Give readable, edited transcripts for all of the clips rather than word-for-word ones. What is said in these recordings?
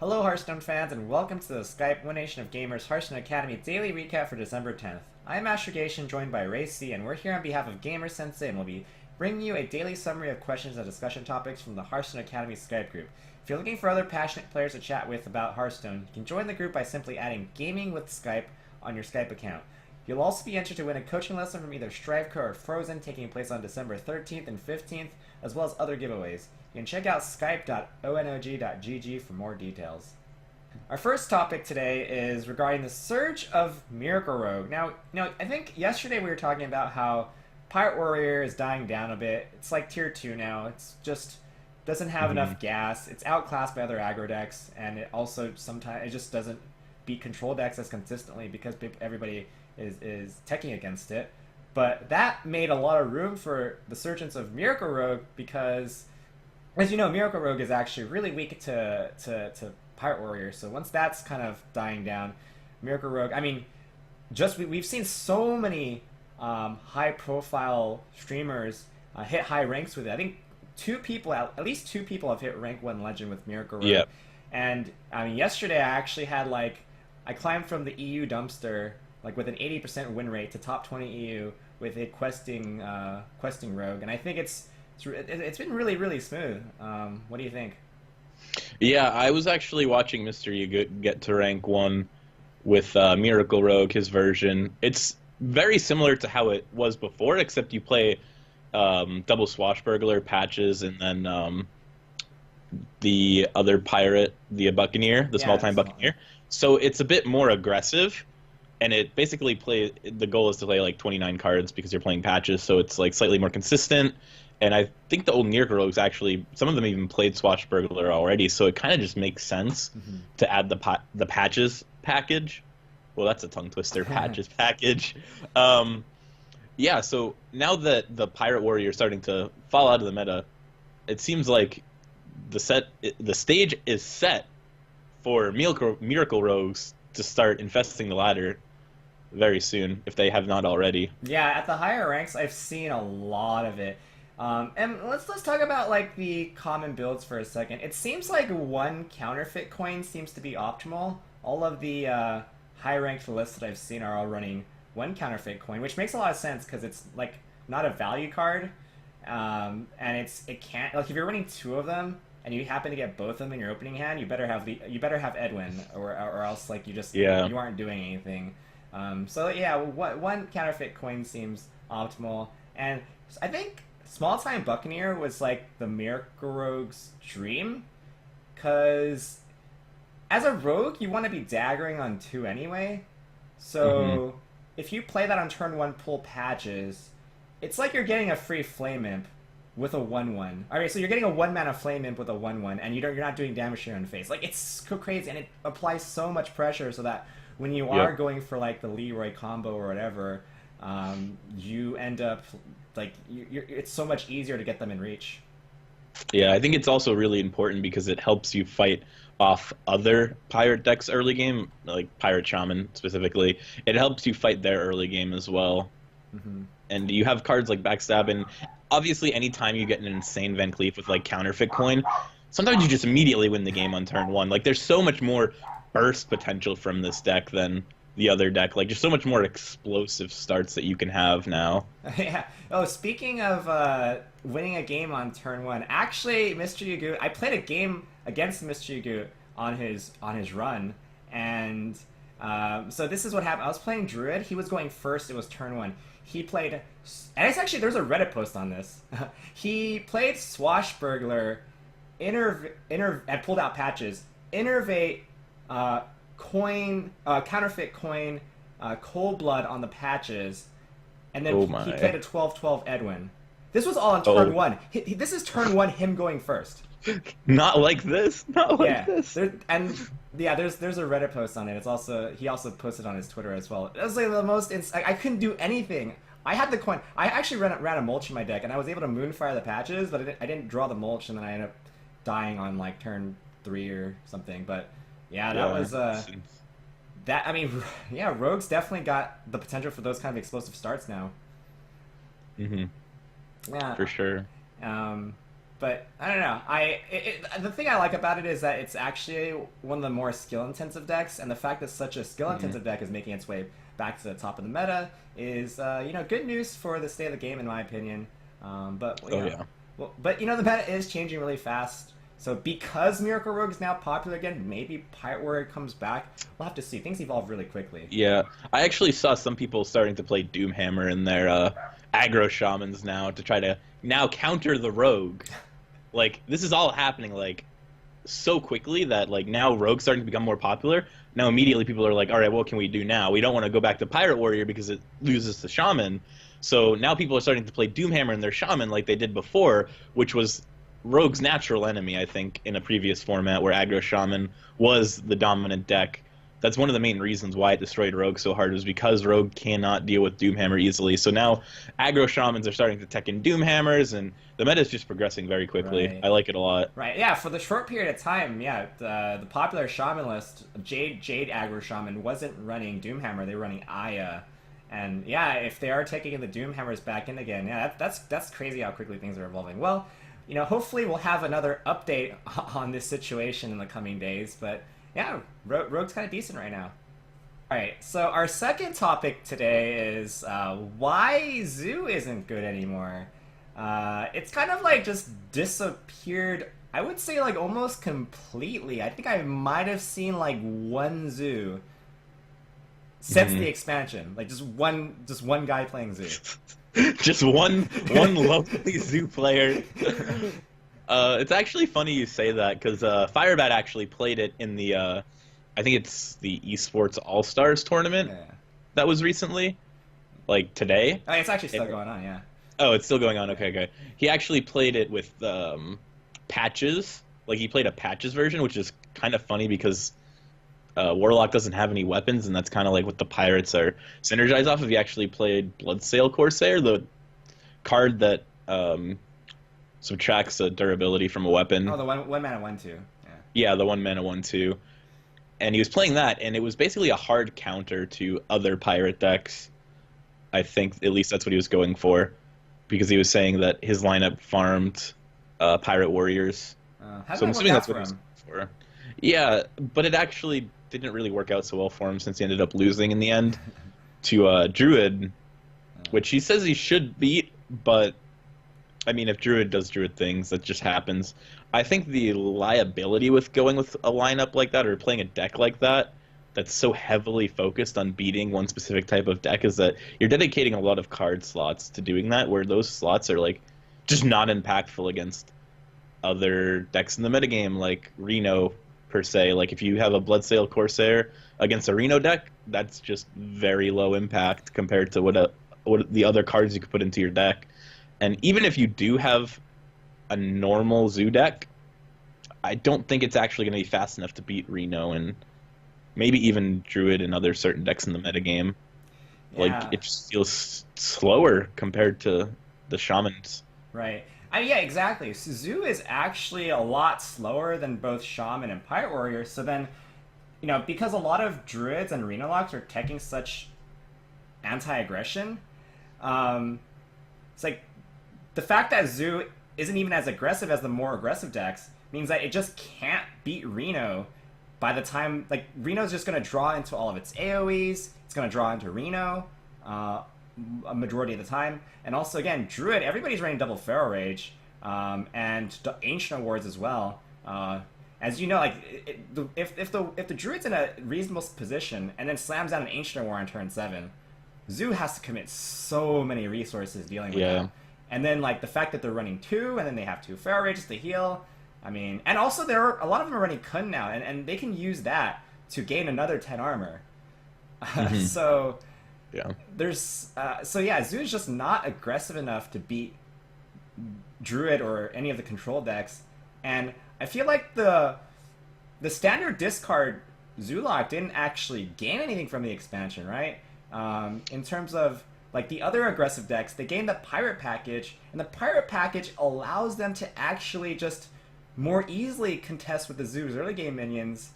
Hello Hearthstone fans and welcome to the Skype One Nation of Gamers Hearthstone Academy Daily Recap for December 10th. I am Astrogation joined by Ray C and we're here on behalf of Gamer Sensei and we'll be bringing you a daily summary of questions and discussion topics from the Hearthstone Academy Skype group. If you're looking for other passionate players to chat with about Hearthstone, you can join the group by simply adding Gaming with Skype on your Skype account. You'll also be entered to win a coaching lesson from either Striveco or Frozen taking place on December 13th and 15th, as well as other giveaways. You can check out skype.onog.gg for more details. Our first topic today is regarding the surge of Miracle Rogue. Now, I think yesterday we were talking about how Pirate Warrior is dying down a bit. It's like tier 2 now. It's just doesn't have enough gas. It's outclassed by other aggro decks, and it also sometimes it just doesn't beat control decks as consistently because everybody is teching against it. But that made a lot of room for the surgence of Miracle Rogue because, as you know, Miracle Rogue is actually really weak to Pirate Warrior. So once that's kind of dying down, Miracle Rogue, I mean, we've seen so many high-profile streamers hit high ranks with it. I think at least two people have hit rank 1 legend with Miracle Rogue. Yep. And I mean, yesterday I actually had I climbed from the EU dumpster with an 80% win rate to top 20 EU with a questing rogue, and I think it's been really, really smooth. What do you think? Yeah, I was actually watching Mr. You get to rank 1 with Miracle Rogue, his version. It's very similar to how it was before, except you play double Swashbuckler, Patches, and then the other pirate, the Buccaneer, the small-time Buccaneer. So it's a bit more aggressive, and it basically the goal is to play 29 cards because you're playing Patches, so it's slightly more consistent. And I think the old Miracle Rogues actually, some of them even played Swashbuckler already, so it kind of just makes sense to add the Patches package. Well, that's a tongue twister, Patches package. Yeah, so now that the Pirate Warrior is starting to fall out of the meta, it seems like the stage is set for Miracle Rogues to start infesting the ladder very soon, if they have not already. Yeah, at the higher ranks, I've seen a lot of it. And let's talk about the common builds for a second. It seems like one counterfeit coin seems to be optimal. All of the high ranked lists that I've seen are all running one counterfeit coin, which makes a lot of sense because it's not a value card, and it can't if you're running 2 of them and you happen to get both of them in your opening hand, you better have Edwin or else you aren't doing anything. So yeah, one counterfeit coin seems optimal, and I think Small-Time Buccaneer was the Miracle Rogue's dream, because as a rogue, you want to be daggering on 2 anyway. So if you play that on turn 1, pull Patches, it's like you're getting a free Flame Imp with a 1/1. Alright, so you're getting a 1-mana Flame Imp with a 1/1, and you're not doing damage to your own face. It's so crazy, and it applies so much pressure so that when you are going for the Leroy combo or whatever, you end up it's so much easier to get them in reach. Yeah, I think it's also really important because it helps you fight off other pirate decks early game, like Pirate Shaman specifically. It helps you fight their early game as well. And you have cards like Backstab, and obviously anytime you get an insane Van Cleef with counterfeit coin, sometimes you just immediately win the game on turn 1. There's so much more burst potential from this deck than the other deck. Just so much more explosive starts that you can have now. Yeah. Oh, speaking of winning a game on turn 1, actually, Mr. Yugu, I played a game against Mr. Yugu on his run, and so this is what happened. I was playing Druid. He was going first. It was turn 1. He played, and it's actually, there's a Reddit post on this. He played Swashbuckler, and pulled out Patches, Innervate, counterfeit coin, Cold Blood on the Patches, and then he played a 12/12 Edwin. This was all on turn 1. This is turn 1, him going first. Not like this. Not like this. There's a Reddit post on it. He also posted on his Twitter as well. It was the most. I couldn't do anything. I had the coin. I actually ran a mulch in my deck, and I was able to Moonfire the Patches, but I didn't draw the mulch, and then I ended up dying on turn 3 or something. But yeah, that was that. I mean, yeah, Rogue's definitely got the potential for those kind of explosive starts now. Yeah, for sure. But I don't know. The thing I like about it is that it's actually one of the more skill-intensive decks, and the fact that such a skill-intensive deck is making its way back to the top of the meta is, good news for the state of the game, in my opinion. But the meta is changing really fast. So because Miracle Rogue is now popular again, maybe Pirate Warrior comes back. We'll have to see. Things evolve really quickly. Yeah, I actually saw some people starting to play Doomhammer in their aggro shamans now to try to now counter the Rogue. Like, this is all happening, like, so quickly that, like, now Rogue's starting to become more popular. Now immediately people are like, all right, what can we do now? We don't want to go back to Pirate Warrior because it loses to Shaman. So now people are starting to play Doomhammer in their Shaman like they did before, which was Rogue's natural enemy, I think, in a previous format where aggro Shaman was the dominant deck. That's one of the main reasons why it destroyed Rogue so hard, was because Rogue cannot deal with Doomhammer easily. So now aggro Shamans are starting to tech in Doomhammers, and the meta is just progressing very quickly. Right. I like it a lot. Right, yeah, for the short period of time, yeah, the popular Shaman list, Jade aggro Shaman, wasn't running Doomhammer, they were running Aya. And yeah, if they are taking the Doomhammers back in again, yeah, that's crazy how quickly things are evolving. Well, hopefully we'll have another update on this situation in the coming days, but yeah, Rogue's kind of decent right now. Alright, so our second topic today is why Zoo isn't good anymore. It's kind of like just disappeared, I would say like almost completely. I think I might have seen like one Zoo since the expansion. Like just one guy playing Zoo. Just one lovely Zoo player. It's actually funny you say that, because Firebat actually played it in the, I think it's the Esports All-Stars tournament that was recently, like today. Oh, it's actually still going on, yeah. Oh, it's still going on, okay. He actually played it with patches, like he played a patches version, which is kind of funny because Warlock doesn't have any weapons, and that's kind of like what the pirates are synergized off of. He actually played Bloodsail Corsair, the card that subtracts a durability from a weapon. Oh, the one mana 1/2. Yeah, the 1 mana 1/2. And he was playing that, and it was basically a hard counter to other pirate decks. I think at least that's what he was going for, because he was saying that his lineup farmed pirate warriors. So I'm assuming that's what he was going for. Yeah, but it actually didn't really work out so well for him, since he ended up losing in the end to Druid, which he says he should beat, but I mean, if Druid does Druid things, that just happens. I think the liability with going with a lineup like that, or playing a deck like that, that's so heavily focused on beating one specific type of deck, is that you're dedicating a lot of card slots to doing that, where those slots are like just not impactful against other decks in the metagame, like Reno per se. Like if you have a Bloodsail Corsair against a Reno deck, that's just very low impact compared to what the other cards you could put into your deck. And even if you do have a normal Zoo deck, I don't think it's actually going to be fast enough to beat Reno and maybe even Druid and other certain decks in the metagame. Yeah. Like, it just feels slower compared to the Shamans. Right. Yeah, exactly. So Zoo is actually a lot slower than both Shaman and Pirate Warrior, so then, because a lot of Druids and Reno locks are teching such anti-aggression, it's like, the fact that Zoo isn't even as aggressive as the more aggressive decks means that it just can't beat Reno by the time, like, Reno's just going to draw into all of its AoEs, it's going to draw into Reno a majority of the time, and also, again, Druid, everybody's running double Pharaoh Rage, and the Ancient Awards as well. As you know, like, if the Druid's in a reasonable position and then slams down an Ancient Award on turn 7, Zoo has to commit so many resources dealing with that. And then, like, the fact that they're running 2, and then they have 2 Pharaoh Rages to heal. I mean, and also a lot of them are running Kun now, and they can use that to gain another 10 armor. So, yeah. Zoo is just not aggressive enough to beat Druid or any of the control decks. And I feel like the standard discard Zoolock didn't actually gain anything from the expansion, right? In terms of, like, the other aggressive decks, they gain the Pirate Package, and the Pirate Package allows them to actually just more easily contest with the Zoo's early game minions,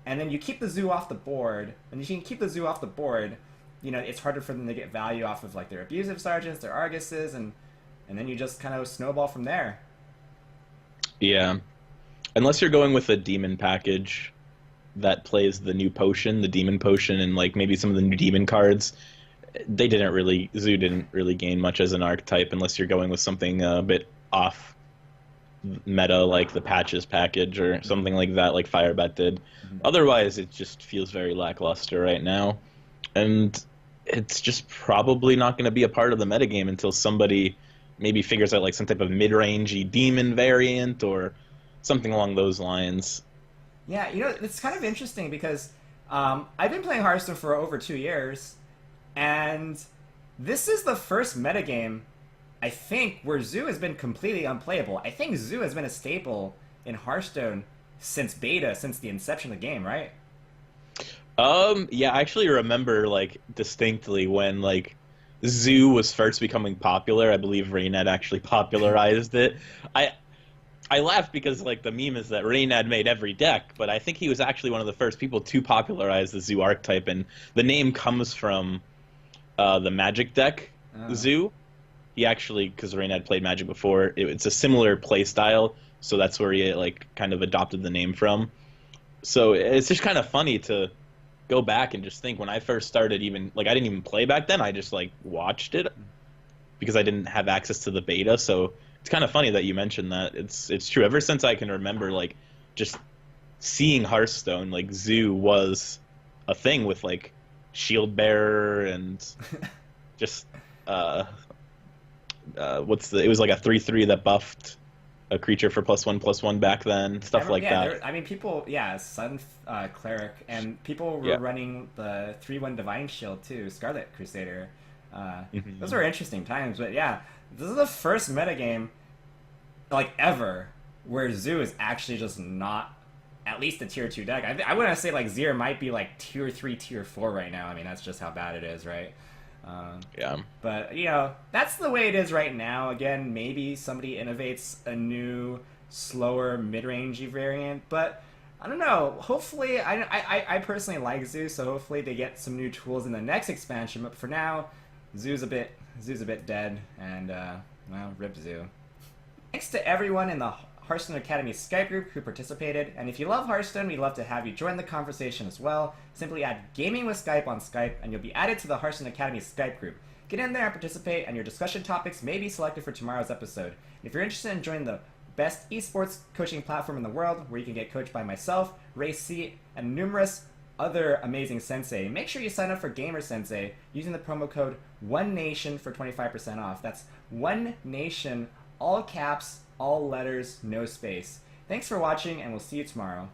and then you keep the Zoo off the board, and you can keep the Zoo off the board, it's harder for them to get value off of, like, their Abusive Sergeants, their Arguses, and then you just kind of snowball from there. Yeah. Unless you're going with a demon package that plays the new potion, the demon potion, and like maybe some of the new demon cards, Zoo didn't really gain much as an archetype unless you're going with something a bit off meta like the patches package or something like that, like Firebat did. Mhm. Otherwise, it just feels very lackluster right now, and it's just probably not going to be a part of the metagame until somebody maybe figures out like some type of mid-rangey demon variant or something along those lines. Yeah, it's kind of interesting because I've been playing Hearthstone for over 2 years, and this is the first metagame, I think, where Zoo has been completely unplayable. I think Zoo has been a staple in Hearthstone since beta, since the inception of the game, right? Yeah, I actually remember like distinctly when like Zoo was first becoming popular. I believe Raynad actually popularized it. I I laugh because like the meme is that Raynad made every deck, but I think he was actually one of the first people to popularize the Zoo archetype, and the name comes from the Magic deck Oh. Zoo. He actually, because Raynad played Magic before, it's a similar play style, so that's where he like kind of adopted the name from. So it's just kind of funny to go back and just think when I first started, even like I didn't even play back then. I just like watched it because I didn't have access to the beta. So it's kind of funny that you mentioned that. It's true. Ever since I can remember, like just seeing Hearthstone, like Zoo was a thing with like Shield Bearer and just what's the? It was like a 3/3 that buffed a creature for +1/+1 back then, stuff like Yeah, that. I mean, people, yeah, Sun Cleric, and people were Yeah. running the 3/1 Divine Shield too, Scarlet Crusader. Those Hmm. were interesting times, but yeah, this is the first metagame, like ever, where Zoo is actually just not at least a tier 2 deck. I wouldn't say like Zir might be like tier 3, tier 4 right now. I mean, that's just how bad it is, right? Um, Yeah. but that's the way it is right now. Again, maybe somebody innovates a new, slower, mid-rangey variant, but I don't know. Hopefully, I personally like Zoo, so hopefully they get some new tools in the next expansion. But for now, Zoo's a bit dead, and well, rip Zoo. Thanks to everyone in the Hearthstone Academy Skype group who participated, and if you love Hearthstone, we'd love to have you join the conversation as well. Simply add Gaming with Skype on Skype, and you'll be added to the Hearthstone Academy Skype group. Get in there and participate, and your discussion topics may be selected for tomorrow's episode. And if you're interested in joining the best esports coaching platform in the world, where you can get coached by myself, Ray C, and numerous other amazing sensei, make sure you sign up for Gamer Sensei using the promo code ONENATION for 25% off. That's One Nation, all caps, all letters, no space. Thanks for watching, and we'll see you tomorrow.